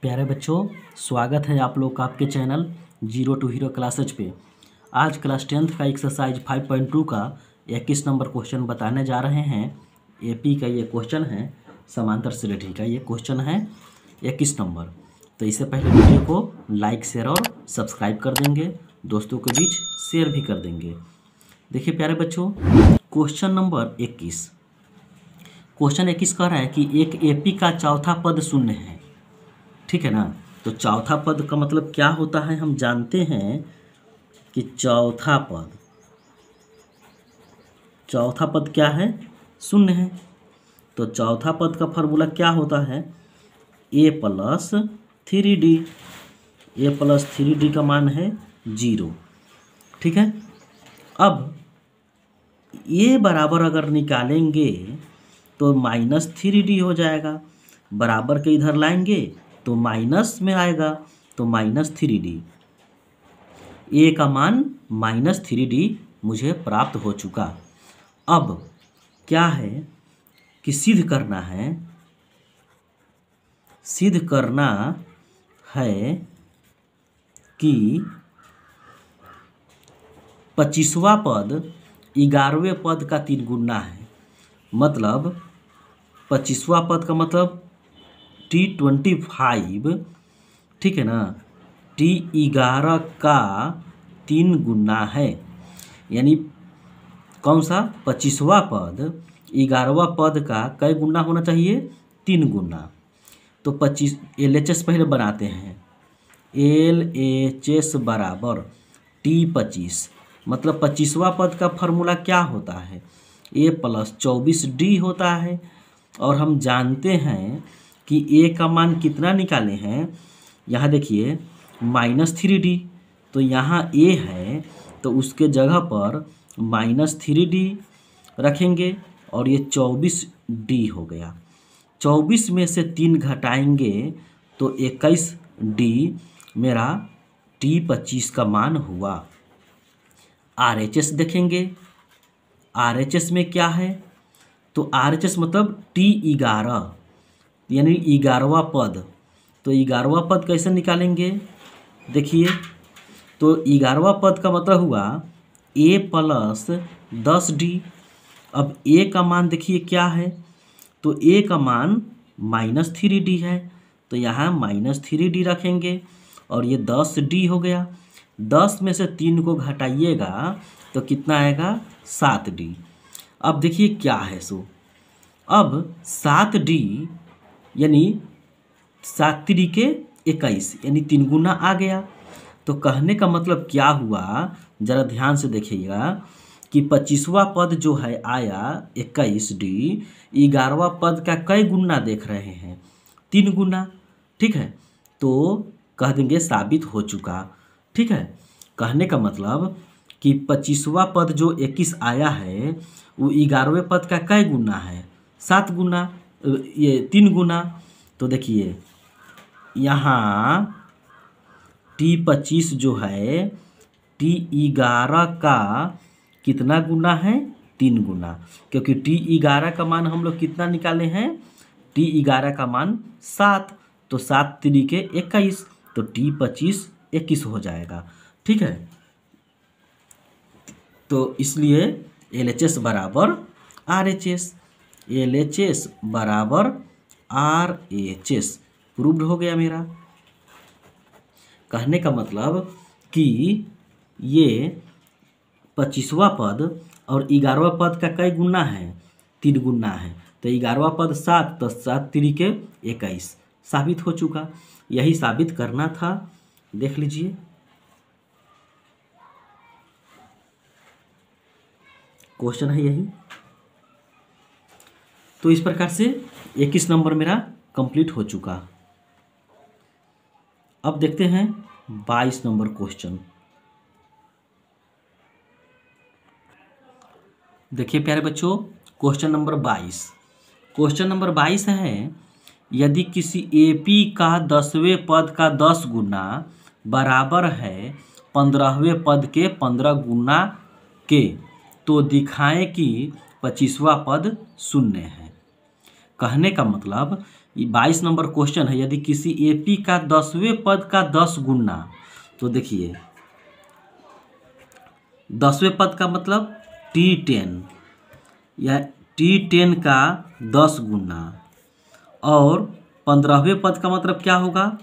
प्यारे बच्चों, स्वागत है आप लोग का आपके channel zero to hero classes पे। आज क्लास 10th का एक्सरसाइज 5.2 का 21 नंबर क्वेश्चन बताने जा रहे हैं। एपी का ये क्वेश्चन है, समांतर श्रेणी का ये क्वेश्चन है 21 नंबर। तो इससे पहले वीडियो को लाइक शेयर और सब्सक्राइब कर देंगे, दोस्तों के बीच शेयर भी कर देंगे। देखिए प्यारे बच्चों, क्वेश्चन नंबर 21 कह रहा है कि एक एपी का चौथा पद शून्य है। ठीक है ना। तो चौथा पद का मतलब क्या होता है, हम जानते हैं कि चौथा पद क्या है, शून्य है। तो चौथा पद का फॉर्मूला क्या होता है, a plus 3d। a plus 3d का मान है 0। ठीक है। अब a बराबर अगर निकालेंगे तो -3d हो जाएगा, बराबर के इधर लाएंगे तो माइनस में आएगा, तो -3d। a का मान -3d मुझे प्राप्त हो चुका। अब क्या है कि सिद्ध करना है कि 25वां पद 11वें पद का 3 गुना है। मतलब 25वां पद का मतलब T25, ठीक है ना, T11 का 3 गुना है। यानी कौन सा, 25वां पद 11वां पद का कई गुना होना चाहिए, 3 गुना। तो 25 LHS पहले बनाते हैं। LHS बराबर T25, मतलब 25वां पद का फॉर्मूला क्या होता है, a प्लस 24d होता है। और हम जानते हैं कि a का मान कितना निकाले हैं, यहाँ देखिए -3d। तो यहाँ a है तो उसके जगह पर -3d रखेंगे और ये 24d हो गया। 24 में से 3 घटाएंगे तो 21d मेरा T25 का मान हुआ। RHS देखेंगे, RHS में क्या है, तो RHS मतलब T11 यानी 11वां पद। तो 11वां पद कैसे निकालेंगे, देखिए तो 11वां पद का मतलब हुआ a प्लस 10d। अब a का मान देखिए क्या है, तो a का मान -3d है, तो यहाँ -3d रखेंगे और ये 10d हो गया। 10 में से 3 को घटाइएगा तो कितना आएगा, 7d। अब देखिए क्या है सो, अब 7d यानी 7 तिरिके 21 यानी 3 गुना आ गया। तो कहने का मतलब क्या हुआ, जरा ध्यान से देखिएगा कि 25वां पद जो है आया 21d, 11वां पद का कई गुना देख रहे हैं, 3 गुना। ठीक है, तो कह देंगे साबित हो चुका। ठीक है, कहने का मतलब कि 25वां पद जो 21 आया है वो 11वें पद का कई गुना है, 7 गुना, ये 3 गुना। तो देखिए यहाँ T25 जो है T11 का कितना गुना है, 3 गुना। क्योंकि T11 का मान हम लोग कितना निकाले हैं, T11 का मान 7, तो 7 तिरिके 21, तो T25 21 हो जाएगा। ठीक है, तो इसलिए LHS बराबर RHS, LHS बराबर RHS प्रूव्ड हो गया मेरा। कहने का मतलब कि ये 25वां पद और 11वां पद का कई गुना है, 3 गुना है। तो 11वां पद 7, तो 7 तिरिके 21 साबित हो चुका। यही साबित करना था, देख लीजिए क्वेश्चन है यही। तो इस प्रकार से 21 नंबर मेरा कंप्लीट हो चुका। अब देखते हैं 22 नंबर क्वेश्चन। देखिए प्यारे बच्चों, क्वेश्चन नंबर 22 है, यदि किसी एपी का 10वें पद का 10 गुना बराबर है 15वें पद के 15 गुना के, तो दिखाएं कि 25वां पद शून्य है। कहने का मतलब ये 22 नंबर क्वेश्चन है, यदि किसी एपी का 10वें पद का 10 गुना, तो देखिए 10वें पद का मतलब T10 या T10 का 10 गुना, और 15वें पद का मतलब क्या होगा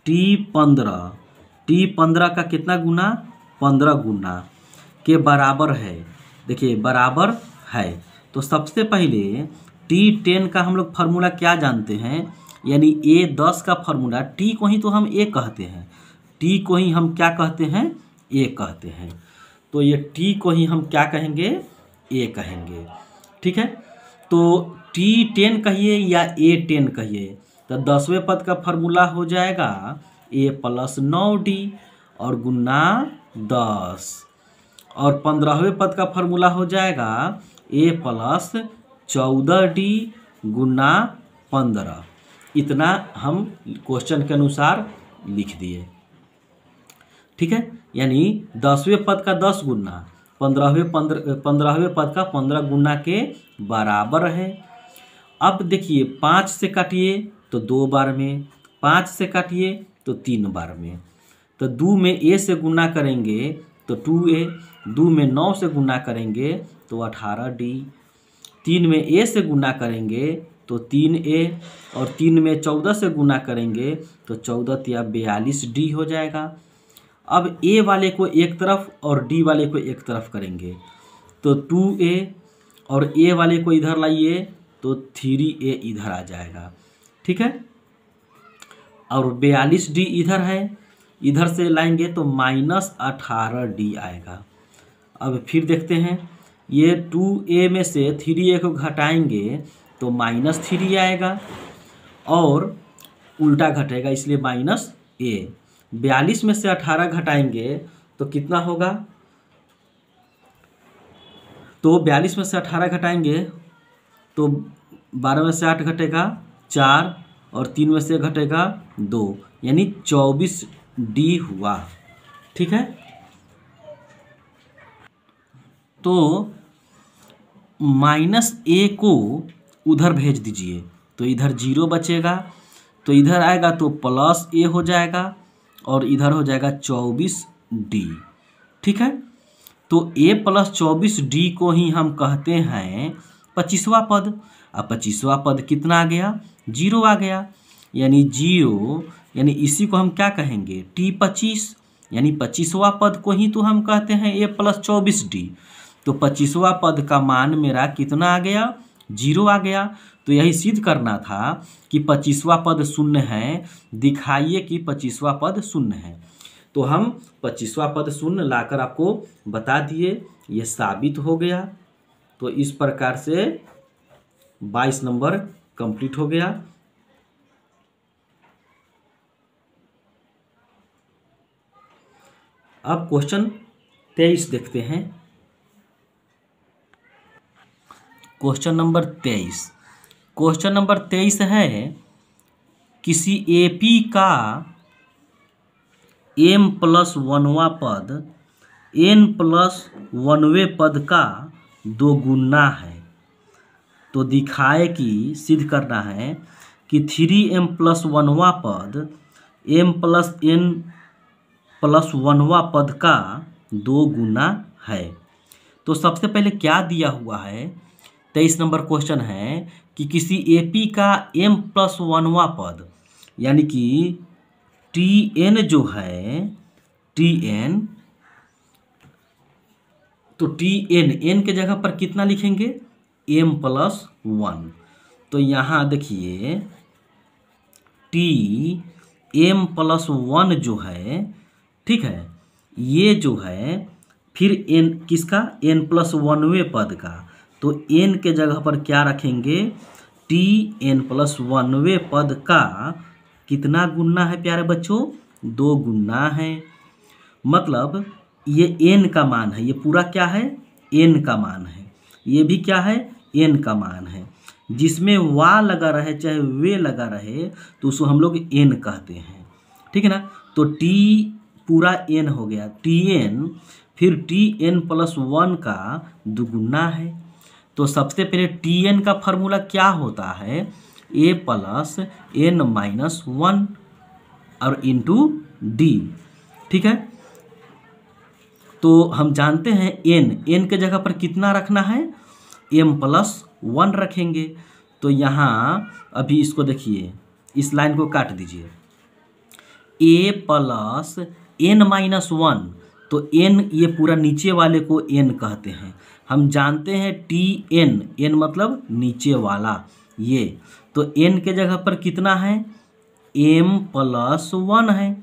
T15, T15 का कितना गुना 15 गुना के बराबर है। देखिए बराबर है, तो सबसे पहले T10 का हम लोग फार्मूला क्या जानते हैं, यानी A10 का फार्मूला, T को ही तो हम A कहते हैं, T को ही हम क्या कहते हैं A कहते हैं, तो ये T को ही हम क्या कहेंगे A कहेंगे। ठीक है, तो T10 कहिए या A10 कहिए, तो 10वें पद का फार्मूला हो जाएगा A + 9D और गुना 10, और 15वें पद का फार्मूला हो जाएगा A + 14D गुना 15। इतना हम क्वेश्चन के अनुसार लिख दिए। ठीक है, यानी 10वें पद का 10 गुना 15वें पद का 15 गुना के बराबर है। अब देखिए 5 से काटिए तो 2 बार में, 5 से काटिए तो 3 बार में, तो 2 में A से गुना करेंगे तो 2A, 2 में 9 से गुना करेंगे तो 18D, 3 में A से गुना करेंगे तो 3A, और 3 में 14 से गुना करेंगे तो 14 या 42D हो जाएगा। अब A वाले को एक तरफ और D वाले को एक तरफ करेंगे तो 2A, और A वाले को इधर लाइए तो 3A इधर आ जाएगा। ठीक है, और 42D इधर है, इधर से लाएंगे तो -18D आएगा। अब फिर देखते हैं, ये 2A में से 3A को घटाएंगे तो -3 आएगा, और उल्टा घटेगा इसलिए -A। 42 में से 18 घटाएंगे तो कितना होगा, तो 42 में से 18 घटाएंगे तो 12 में से 8 घटेगा 4, और 3 में से घटेगा 2, यानी 24D हुआ। ठीक है, तो -A को उधर भेज दीजिए तो इधर 0 बचेगा, तो इधर आएगा तो +A हो जाएगा, और इधर हो जाएगा 24D। ठीक है, तो A + 24D को ही हम कहते हैं 25वां पद। अब 25वां पद कितना आ गया, 0 आ गया, यानी 0, यानी इसी को हम क्या कहेंगे T25, यानी 25वां पद को ही तो हम कहते हैं A + 24D। तो 25वां पद का मान मेरा कितना आ गया, 0 आ गया। तो यही सिद्ध करना था कि 25वां पद शून्य है, दिखाइए कि 25वां पद शून्य है। तो हम 25वां पद शून्य लाकर आपको बता दिए, ये साबित हो गया। तो इस प्रकार से 22 नंबर कंप्लीट हो गया। अब क्वेश्चन 23 देखते हैं। क्वेश्चन नंबर 23 है, किसी एपी का m+1वां पद n+1वें पद का 2 गुना है। तो दिखाए कि सिद्ध करना है कि 3m+1वां पद m+n+1वां पद का 2 गुना है। तो सबसे पहले क्या दिया हुआ है, 23 नंबर क्वेश्चन है कि किसी एपी का m+1वां पद, यानी कि Tn जो है Tn, तो n के जगह पर कितना लिखेंगे m+1। तो यहाँ देखिए m+1 जो है, ठीक है, ये जो है फिर n किसका, n+1वें पद का, तो n के जगह पर क्या रखेंगे Tn+1वें पद का कितना गुना है प्यारे बच्चों, 2 गुना है। मतलब ये n का मान है, ये पूरा क्या है n का मान है, ये भी क्या है n का मान है। जिसमें वा लगा रहे चाहे वे लगा रहे तो उसको हम लोग n कहते हैं। ठीक है ना, तो t पूरा n हो गया Tn, फिर Tn+1 का 2 गुना है। तो सबसे पहले टी एन का फॉर्मूला क्या होता है, a plus n minus one और इंटू डी। ठीक है, तो हम जानते हैं एन के जगह पर कितना रखना है, एम प्लस वन रखेंगे। तो यहाँ अभी इसको देखिए, इस लाइन को काट दीजिए, ए प्लस एन माइनस वन, तो एन ये पूरा नीचे वाले को एन कहते हैं। हम जानते हैं टी एन, एन मतलब नीचे वाला ये, तो एन के जगह पर कितना है, एम प्लस वन है।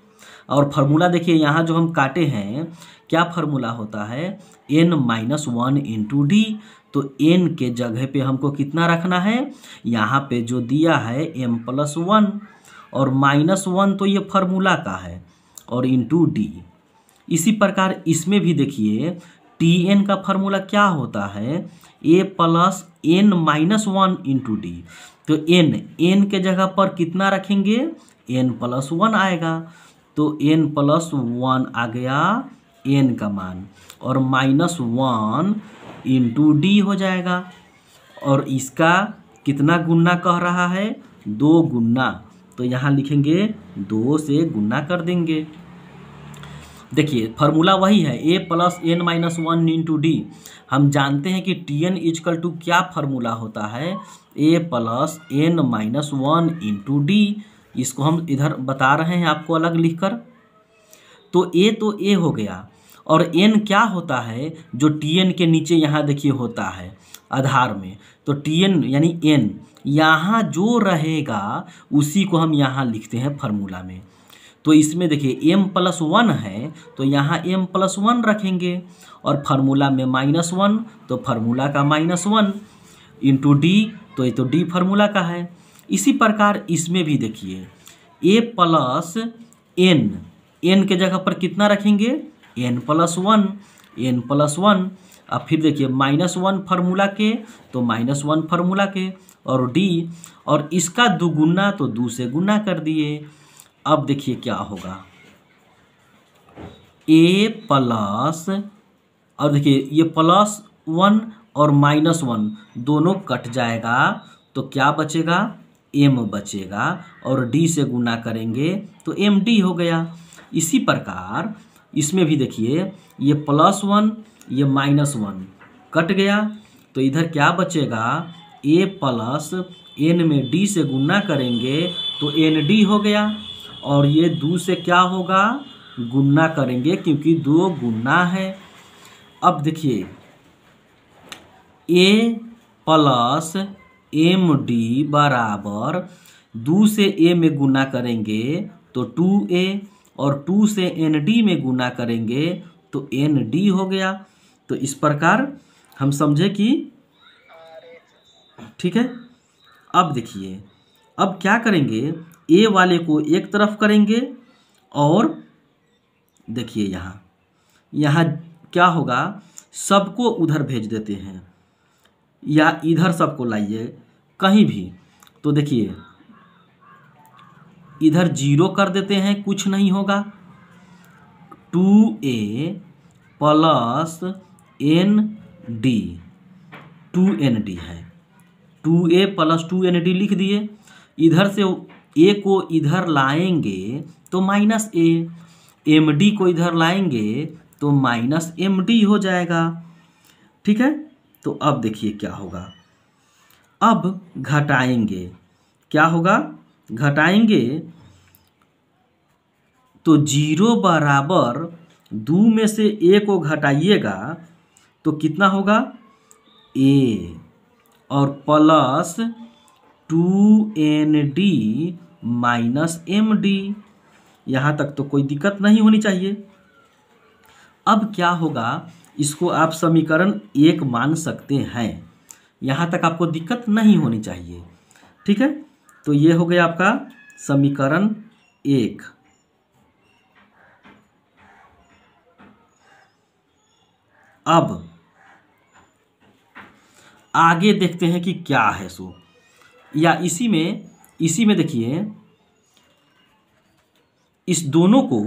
और फार्मूला देखिए यहाँ जो हम काटे हैं क्या फार्मूला होता है, n minus one into d. तो एन के जगह पे हमको कितना रखना है, यहाँ पे जो दिया है एम प्लस वन, और माइनस वन तो ये फार्मूला का है, और इंटू डी। इसी प्रकार इसमें भी देखिए टी एन का फार्मूला क्या होता है, a plus n minus one into d. तो एन के जगह पर कितना रखेंगे, एन प्लस वन आएगा, तो एन प्लस वन आ गया एन का मान, और माइनस वन इंटू डी हो जाएगा। और इसका कितना गुना कह रहा है, 2 गुना, तो यहाँ लिखेंगे 2 से गुना कर देंगे। देखिए फार्मूला वही है, a plus n minus one into d. हम जानते हैं कि टी एन इजकल टू क्या फार्मूला होता है, a plus n minus one into d. इसको हम इधर बता रहे हैं आपको अलग लिखकर। तो ए हो गया, और एन क्या होता है, जो टी एन के नीचे यहाँ देखिए होता है आधार में, तो टी एन यानी एन यहाँ जो रहेगा उसी को हम यहाँ लिखते हैं फार्मूला में। तो इसमें देखिए एम प्लस वन है, तो यहाँ एम प्लस वन रखेंगे, और फार्मूला में माइनस वन, तो फार्मूला का माइनस वन इंटू डी, तो ये तो डी फार्मूला का है। इसी प्रकार इसमें भी देखिए ए प्लस एन के जगह पर कितना रखेंगे, एन प्लस वन। अब फिर देखिए माइनस वन फार्मूला के, तो माइनस वन फार्मूला के, और डी, और इसका दुगुना तो 2 से गुना कर दिए। अब देखिए क्या होगा, ए प्लस, और देखिए ये प्लस वन और माइनस वन दोनों कट जाएगा, तो क्या बचेगा, एम बचेगा, और डी से गुना करेंगे तो एम डी हो गया। इसी प्रकार इसमें भी देखिए ये प्लस वन ये माइनस वन कट गया, तो इधर क्या बचेगा, ए प्लस एन में डी से गुना करेंगे तो एन डी हो गया, और ये 2 से क्या होगा, गुना करेंगे क्योंकि 2 गुना है। अब देखिए ए प्लस एम डी बराबर 2 से ए में गुना करेंगे तो 2a, और 2 से एन डी में गुना करेंगे तो एन डी हो गया। तो इस प्रकार हम समझे कि ठीक है। अब देखिए अब क्या करेंगे, ए वाले को एक तरफ करेंगे, और देखिए यहाँ क्या होगा, सबको उधर भेज देते हैं, या इधर सबको लाइए कहीं भी, तो देखिए इधर 0 कर देते हैं, कुछ नहीं होगा। 2a plus N D, 2nd है, 2a प्लस 2nd लिख दिए। इधर से a को इधर लाएंगे तो माइनस a, एम डी को इधर लाएंगे तो माइनस एम डी हो जाएगा। ठीक है, तो अब देखिए क्या होगा, अब घटाएंगे, क्या होगा, घटाएंगे तो 0 बराबर 2 में से a को घटाइएगा तो कितना होगा, a, और plus 2nd minus M D. यहाँ तक तो कोई दिक्कत नहीं होनी चाहिए। अब क्या होगा, इसको आप समीकरण 1 मान सकते हैं, यहाँ तक आपको दिक्कत नहीं होनी चाहिए। ठीक है, तो ये हो गया आपका समीकरण 1। अब आगे देखते हैं कि क्या है सो, या इसी में देखिए इस दोनों को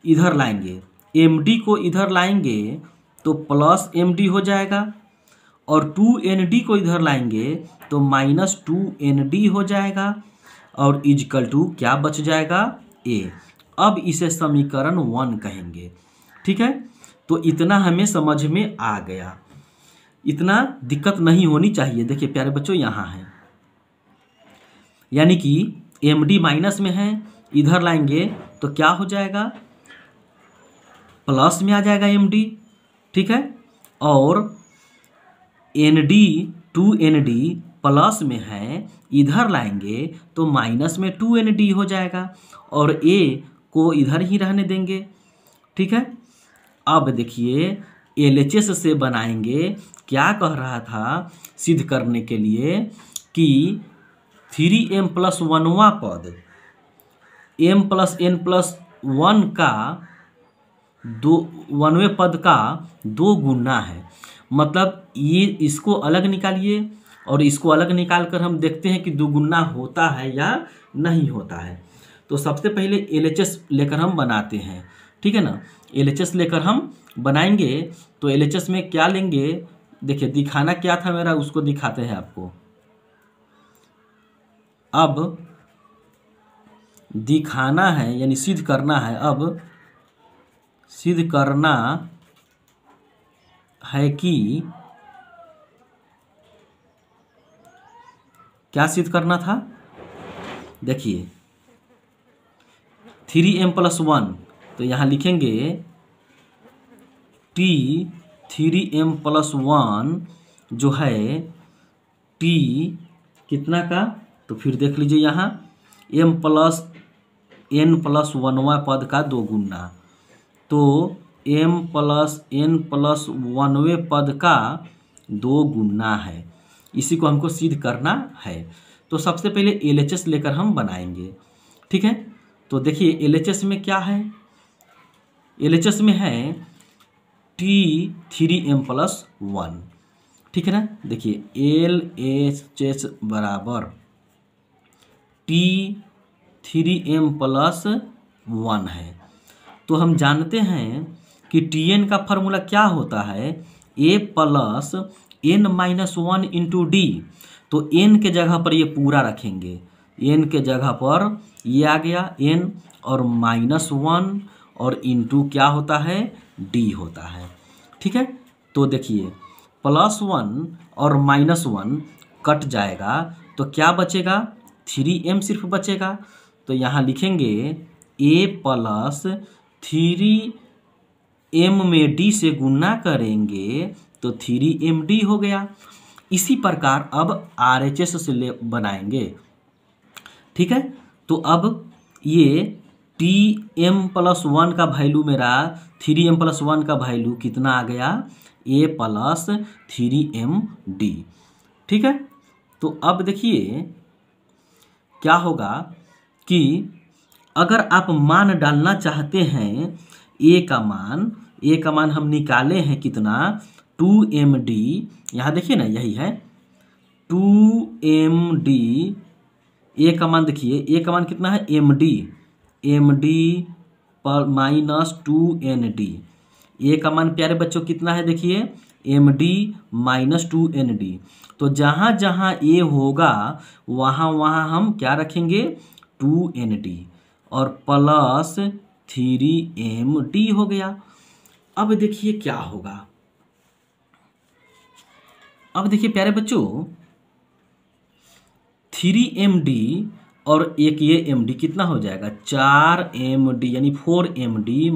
इधर लाएंगे, एम डी को इधर लाएंगे तो प्लस एम डी हो जाएगा, और 2ND को इधर लाएंगे तो -2ND हो जाएगा और इजकल टू क्या बच जाएगा A। अब इसे समीकरण 1 कहेंगे। ठीक है, तो इतना हमें समझ में आ गया, इतना दिक्कत नहीं होनी चाहिए। देखिए प्यारे बच्चों यहाँ है, यानी कि MD माइनस में है, इधर लाएंगे तो क्या हो जाएगा, प्लस में आ जाएगा MD। ठीक है, और ND 2ND प्लस में है, इधर लाएंगे तो माइनस में 2ND हो जाएगा और A को इधर ही रहने देंगे। ठीक है, अब देखिए LHS से बनाएंगे, क्या कह रहा था सिद्ध करने के लिए कि 3m + 1वां पद m + n + 1 का 1वें पद का 2 गुना है। मतलब ये इसको अलग निकालिए और इसको अलग निकाल कर हम देखते हैं कि 2 गुना होता है या नहीं होता है। तो सबसे पहले LHS लेकर हम बनाते हैं। ठीक है ना, LHS लेकर हम बनाएंगे तो LHS में क्या लेंगे, देखिए दिखाना क्या था मेरा, उसको दिखाते हैं आपको। अब दिखाना है यानी सिद्ध करना है। अब सिद्ध करना है कि क्या सिद्ध करना था, देखिए 3m + 1, तो यहाँ लिखेंगे T 3m + 1 जो है T कितना का, तो फिर देख लीजिए यहाँ m + n + 1वां पद का 2 गुना, तो m + n + 1वें पद का 2 गुना है। इसी को हमको सिद्ध करना है। तो सबसे पहले LHS लेकर हम बनाएंगे। ठीक है, तो देखिए LHS में क्या है, LHS में है T 3m + 1। ठीक है ना, देखिए LHS बराबर T 3m + 1 है। तो हम जानते हैं कि Tn का फार्मूला क्या होता है, A + n - 1 × D। तो n के जगह पर ये पूरा रखेंगे, n के जगह पर ये आ गया n और -1 और इंटू क्या होता है D होता है। ठीक है, तो देखिए +1 और -1 कट जाएगा तो क्या बचेगा, 3m सिर्फ बचेगा। तो यहाँ लिखेंगे A + 3m में D से गुना करेंगे तो 3mD हो गया। इसी प्रकार अब RHS से बनाएंगे। ठीक है, तो अब ये Tm + 1 का वैल्यू मेरा 3m + 1 का वैल्यू कितना आ गया, A + 3mD। ठीक है, तो अब देखिए क्या होगा कि अगर आप मान डालना चाहते हैं A का मान हम निकाले हैं कितना, 2mD। यहाँ देखिए ना, यही है 2mD। A का मान देखिए, A का मान कितना है MD - 2ND। A का मान प्यारे बच्चों कितना है, देखिए MD - 2ND। तो जहाँ जहाँ A होगा वहाँ वहाँ हम क्या रखेंगे, 2ND और प्लस 3mD हो गया। अब देखिए क्या होगा, अब देखिए प्यारे बच्चों 3mD और एक ये MD कितना हो जाएगा, 4mD यानी 4mD -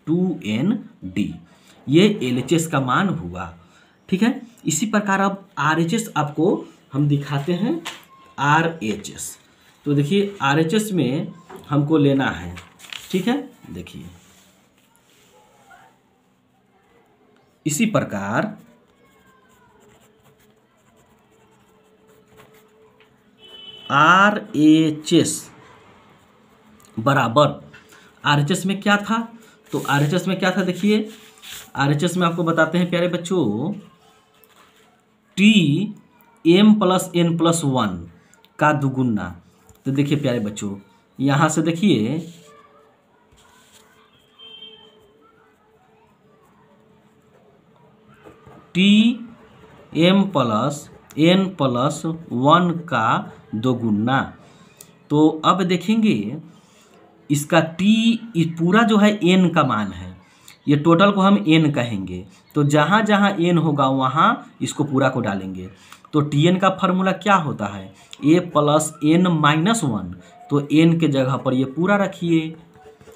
2ND। ये LHS का मान हुआ। ठीक है, इसी प्रकार अब RHS आपको हम दिखाते हैं। RHS, तो देखिए RHS में हमको लेना है। ठीक है, देखिए इसी प्रकार RHS बराबर, RHS में क्या था, तो RHS में क्या था, देखिए RHS में आपको बताते हैं प्यारे बच्चों, Tm + n + 1 का 2 गुना। तो देखिए प्यारे बच्चों यहाँ से देखिए m+n+1 का दोगुना। तो अब देखेंगे इसका t पूरा जो है n का मान है, ये टोटल को हम n कहेंगे। तो जहाँ जहाँ n होगा वहाँ इसको पूरा को डालेंगे। तो tn का फार्मूला क्या होता है, a+n-1। तो n के जगह पर ये पूरा रखिए।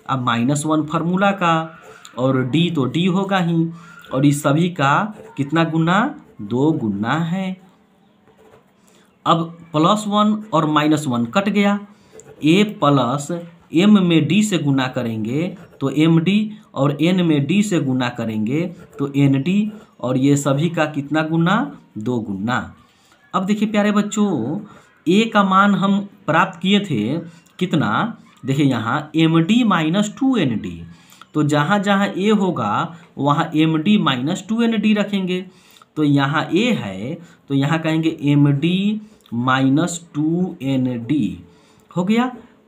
अब -1 फार्मूला का, और d तो d होगा ही, और इस सभी का कितना गुना, 2 गुना है। अब +1 और -1 कट गया, a प्लस m में d से गुना करेंगे तो md, और n में d से गुना करेंगे तो nd, और ये सभी का कितना गुना, 2 गुना। अब देखिए प्यारे बच्चों, a का मान हम प्राप्त किए थे कितना, देखिए यहाँ md-2nd। तो जहाँ जहाँ a होगा वहाँ md-2nd रखेंगे। तो यहाँ a है तो यहाँ कहेंगे md-2nd हो गया,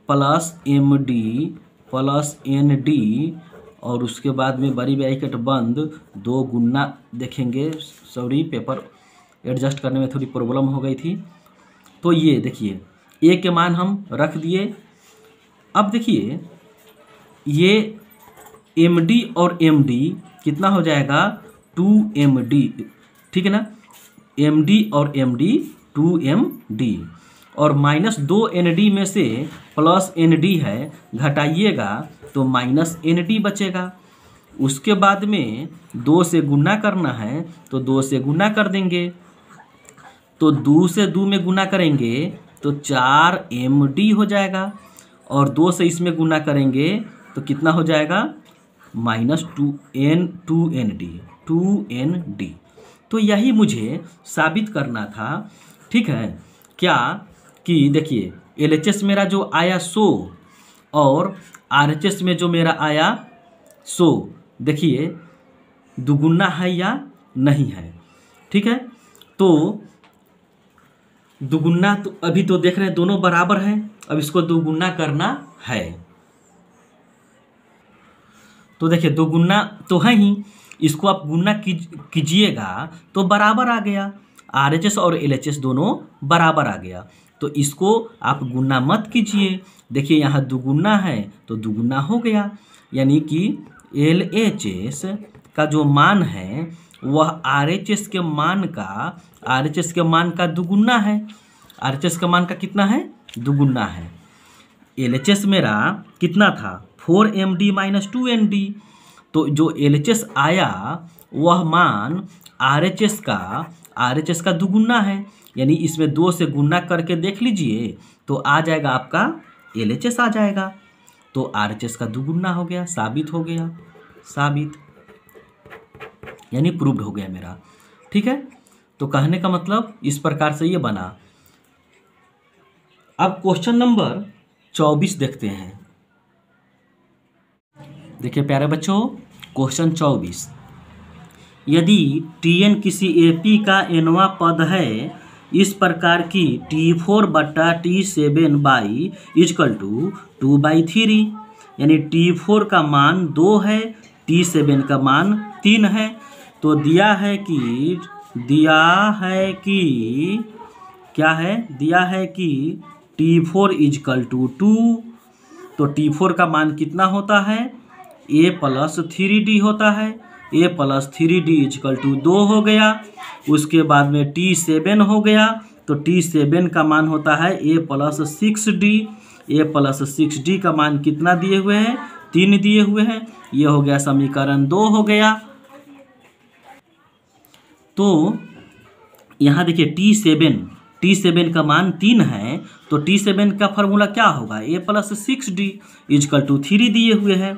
प्लस md+nd, और उसके बाद में बड़ी ब्रैकेट बंद, 2 गुना। देखेंगे, सॉरी पेपर एडजस्ट करने में थोड़ी प्रॉब्लम हो गई थी। तो ये देखिए a के मान हम रख दिए। अब देखिए ये md और md कितना हो जाएगा, 2md, ठीक है ना, md और md 2md, और -2nd में से +nd है, घटाइएगा तो -nd बचेगा। उसके बाद में 2 से गुना करना है तो 2 से गुना कर देंगे। तो 2 से 2 में गुना करेंगे तो 4md हो जाएगा, और 2 से इसमें गुना करेंगे तो कितना हो जाएगा, -2nd। तो यही मुझे साबित करना था, ठीक है क्या, कि देखिए LHS मेरा जो आया 100 और RHS में जो मेरा आया 100, देखिए दुगुना है या नहीं है, ठीक है। तो दुगुना तो अभी तो देख रहे हैं दोनों बराबर हैं, अब इसको दुगुना करना है। तो देखिए दोगुना तो है ही, इसको आप गुना कीजिएगा तो बराबर आ गया, RHS और LHS दोनों बराबर आ गया। तो इसको आप गुना मत कीजिए, देखिए यहाँ दुगुना है तो दुगुना हो गया, यानी कि LHS का जो मान है वह RHS के मान का दुगुना है। RHS का मान का कितना है, दुगुना है। LHS मेरा कितना था, 4md-2nd। तो जो LHS आया वह मान RHS का दुगुना है, यानी इसमें 2 से गुना करके देख लीजिए तो आ जाएगा आपका LHS आ जाएगा। तो RHS का दुगुना हो गया, साबित हो गया, साबित यानी प्रूव्ड हो गया मेरा, ठीक है। तो कहने का मतलब इस प्रकार से ये बना। अब क्वेश्चन नंबर 24 देखते हैं। देखिए प्यारे बच्चों, क्वेश्चन 24, यदि Tn किसी AP का nवां पद है इस प्रकार की T4/T7/2/3, यानी T4 का मान 2 है, T7 का मान 3 है। तो दिया है कि T4 = 2। तो T4 का मान कितना होता है, a+3d होता है, a+3d = 2 हो गया। उसके बाद में T7 हो गया, तो T7 का मान होता है a+6d। a+6d का मान कितना दिए हुए हैं, 3 दिए हुए हैं। ये हो गया समीकरण 2 हो गया। तो यहाँ देखिए T7 का मान 3 है, तो T7 का फॉर्मूला क्या होगा, a+6d = 3 दिए हुए हैं।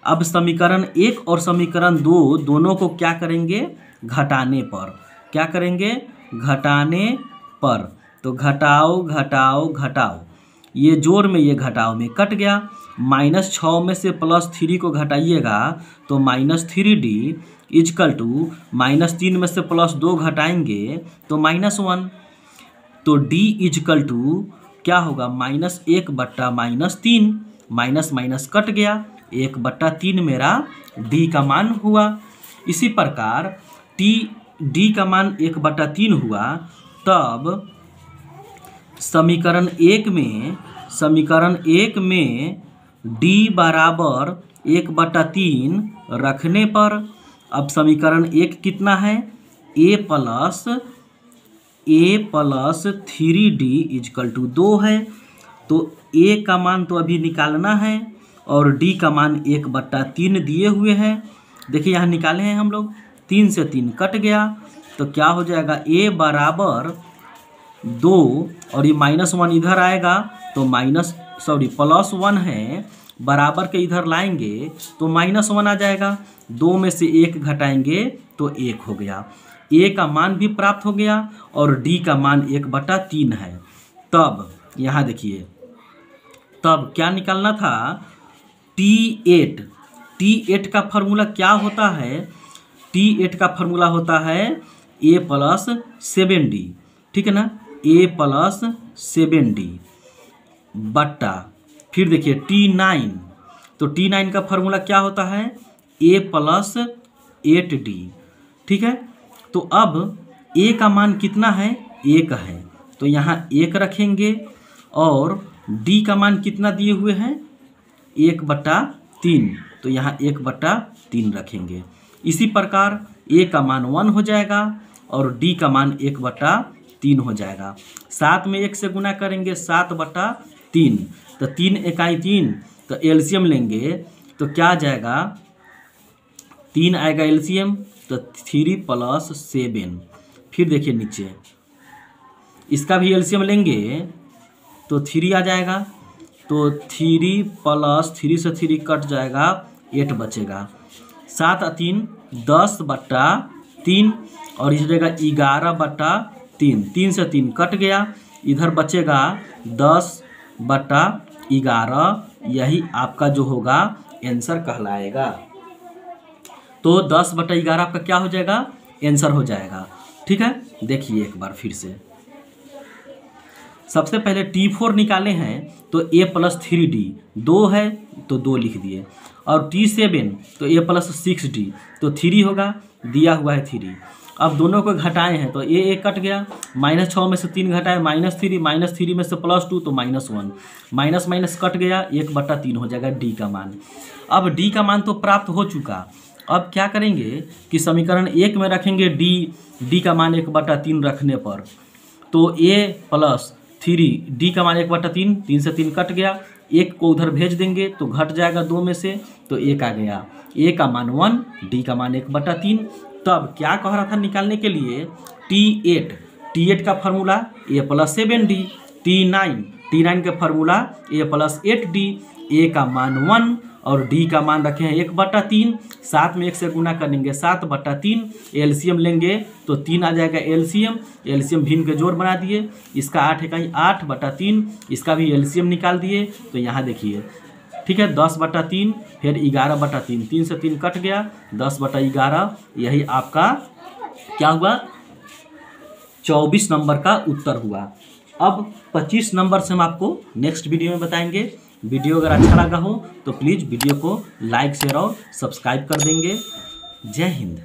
अब समीकरण 1 और समीकरण 2 दोनों को क्या करेंगे, घटाने पर। क्या करेंगे, घटाने पर। तो घटाओ घटाओ घटाओ, ये जोड़ में ये घटाओ में कट गया। -6 में से +3 को घटाइएगा तो -3d = -3 में से +2 घटाएंगे तो -1। तो d = क्या होगा, -1/-3, माइनस माइनस कट गया, 1/3 मेरा d का मान हुआ। इसी प्रकार डी का मान 1/3 हुआ, तब समीकरण एक में डी बराबर 1/3 रखने पर, अब समीकरण 1 कितना है, a plus 3d is equal to 2 है। तो a का मान तो अभी निकालना है और d का मान 1/3 दिए हुए हैं। देखिए यहाँ निकाले हैं हम लोग, 3 से 3 कट गया, तो क्या हो जाएगा, a बराबर 2 और ये -1 इधर आएगा तो +1 है, बराबर के इधर लाएंगे तो -1 आ जाएगा, 2 में से 1 घटाएंगे तो 1 हो गया। a का मान भी प्राप्त हो गया और d का मान 1/3 है। तब यहाँ देखिए, तब क्या निकालना था, T8 का फार्मूला क्या होता है, T8 का फार्मूला होता है a + 7d, ठीक है ना, a + 7d बट्टा, फिर देखिए T9, तो T9 का फार्मूला क्या होता है, a + 8d, ठीक है। तो अब a का मान कितना है, 1 है, तो यहाँ 1 रखेंगे और d का मान कितना दिए हुए हैं, 1/3, तो यहाँ 1/3 रखेंगे। इसी प्रकार a का मान 1 हो जाएगा और d का मान 1/3 हो जाएगा। 7 में 1 से गुना करेंगे, 7/3, तो 3 इकाई 3, तो एलसीएम लेंगे तो क्या आ जाएगा, 3 आएगा एलसीएम, तो 3 + 7, फिर देखिए नीचे इसका भी एलसीएम लेंगे तो 3 आ जाएगा, तो 3 + 3 से 3 कट जाएगा, 8 बचेगा, 7 और 3 10/3 और इस जगह 11/3, 3 से 3 कट गया, इधर बचेगा 10/11, यही आपका जो होगा आंसर कहलाएगा। तो 10/11 आपका क्या हो जाएगा, आंसर हो जाएगा, ठीक है। देखिए एक बार फिर से, सबसे पहले T4 निकाले हैं तो a + 3d, 2 है तो 2 लिख दिए, और T7 तो a + 6d, तो 3 होगा, दिया हुआ है 3। अब दोनों को घटाए हैं तो a कट गया, -6 में से 3 घटाए -3, -3 में से +2 तो -1, माइनस कट गया, 1/3 हो जाएगा d का मान। अब d का मान तो प्राप्त हो चुका, अब क्या करेंगे कि समीकरण 1 में रखेंगे d का मान 1/3 रखने पर, तो a + 3d का मान 1/3, 3 से 3 कट गया, 1 को उधर भेज देंगे तो घट जाएगा 2 में से, तो 1 आ गया, a का मान 1, d का मान 1/3। तब क्या कह रहा था निकालने के लिए, T8 का फार्मूला a + 7d, T9 का फार्मूला a + 8d, a का मान 1 और d का मान रखे हैं 1/3, 7 में 1 से गुना करेंगे 7/3, एलसीएम लेंगे तो 3 आ जाएगा एलसीएम भिन्न के जोड़ बना दिए, इसका 8 इकाई 8/3, इसका भी एलसीएम निकाल दिए, तो यहाँ देखिए, ठीक है, 10/3, फिर 11/3, 3 से 3 कट गया, 10/11, यही आपका क्या हुआ, 24 नंबर का उत्तर हुआ। अब 25 नंबर से हम आपको नेक्स्ट वीडियो में बताएंगे। वीडियो अगर अच्छा लगा हो तो प्लीज़ वीडियो को लाइक, शेयर और सब्सक्राइब कर देंगे। जय हिंद।